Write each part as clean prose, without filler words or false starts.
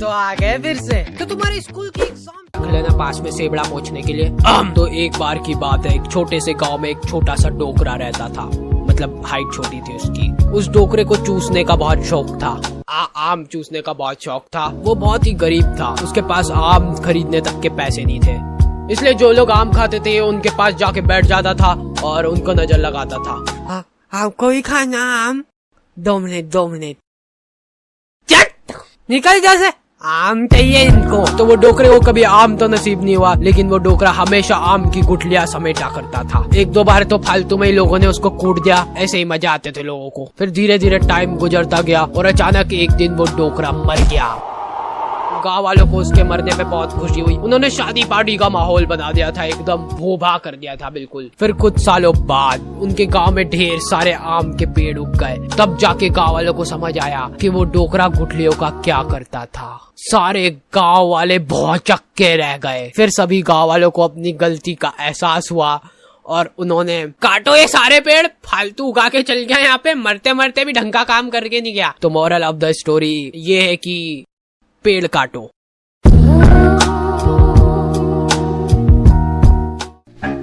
तो आ गए फिर से। तो तुम्हारे स्कूल की एग्जाम रख लेना पास में सेबड़ा पोंछने के लिए। तो एक बार की बात है, एक छोटे से गांव में एक छोटा सा डोकरा रहता था। मतलब हाइट छोटी थी उसकी। उस डोकरे को चूसने का बहुत शौक था। आम चूसने का बहुत शौक था। वो बहुत ही गरीब था, उसके पास आम खरीदने तक के पैसे नहीं थे। इसलिए जो लोग आम खाते थे उनके पास जाके बैठ जाता था और उनको नजर लगाता था। आपको भी खाना आम? 2 मिनट चट निकल जैसे आम चाहिए इनको। तो वो डोकरे को कभी आम तो नसीब नहीं हुआ, लेकिन वो डोकरा हमेशा आम की गुठलियां समेटा करता था। 1-2 बार तो फालतू में ही लोगों ने उसको कूट दिया। ऐसे ही मजा आते थे लोगों को। फिर धीरे धीरे टाइम गुजरता गया और अचानक एक दिन वो डोकरा मर गया। गाँव वालों को उसके मरने पे बहुत खुशी हुई। उन्होंने शादी पार्टी का माहौल बना दिया था, एकदम भोभा कर दिया था बिल्कुल। फिर कुछ सालों बाद उनके गांव में ढेर सारे आम के पेड़ उग गए। तब जाके गांव वालों को समझ आया कि वो डोकरा गुठलियों का क्या करता था। सारे गांव वाले बहुत चक्के रह गए। फिर सभी गांव वालों को अपनी गलती का एहसास हुआ और उन्होंने काटो ये सारे पेड़, फालतू उगा के चल गया यहाँ पे, मरते मरते भी ढंग का काम करके नहीं गया। तो मोरल ऑफ द स्टोरी ये है कि पेड़ काटो।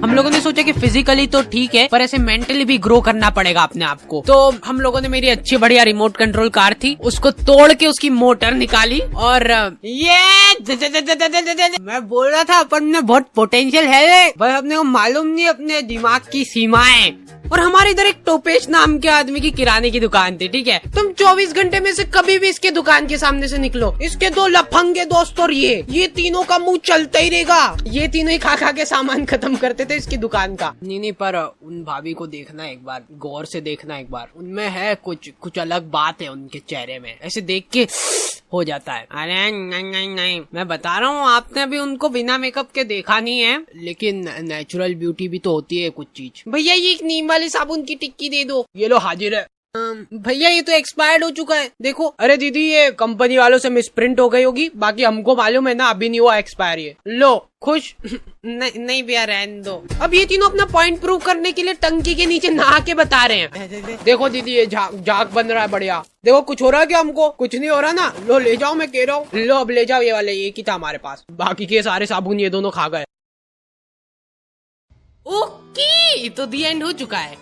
हम लोगों ने सोचा कि फिजिकली तो ठीक है, पर ऐसे मेंटली भी ग्रो करना पड़ेगा अपने आप को। तो हम लोगों ने मेरी अच्छी बढ़िया रिमोट कंट्रोल कार थी, उसको तोड़ के उसकी मोटर निकाली और मैं बोल रहा था अपन में बहुत पोटेंशियल है, बस अपने को मालूम नहीं अपने दिमाग की सीमाएं। और हमारे इधर एक टोपेश नाम के आदमी की किराने की दुकान थी, ठीक है। तुम 24 घंटे में से कभी भी इसके दुकान के सामने से निकलो, इसके 2 लफंगे दोस्त और ये तीनों का मुंह चलता ही रहेगा। ये तीनों ही खा खा के सामान खत्म करते थे इसकी दुकान का। नहीं पर उन भाभी को देखना एक बार, गौर से देखना एक बार। उनमें है कुछ अलग बात है उनके चेहरे में, ऐसे देख के हो जाता है। अरे नहीं, मैं बता रहा हूँ, आपने अभी उनको बिना मेकअप के देखा नहीं है। लेकिन नेचुरल ब्यूटी भी तो होती है कुछ चीज। भैया ये एक नीम वाली साबुन की टिक्की दे दो। ये लो हाजिर है। भैया ये तो एक्सपायर्ड हो चुका है, देखो। अरे दीदी ये कंपनी वालों से मिसप्रिंट हो गई होगी, बाकी हमको मालूम है ना अभी नहीं हुआ एक्सपायर। ये लो खुश। नहीं भैया रहने दो। अब ये तीनों अपना पॉइंट प्रूव करने के लिए टंकी के नीचे नहा के बता रहे हैं। देखो दीदी ये झाग बन रहा है बढ़िया। देखो कुछ हो रहा है क्या? हमको कुछ नहीं हो रहा ना। लो ले जाओ, मैं कह रहा हूँ। लो अब ले जाओ, ये वाले एक ही था हमारे पास, बाकी के सारे साबुन ये दोनों खा गए। ओके, तो दी एंड हो चुका है।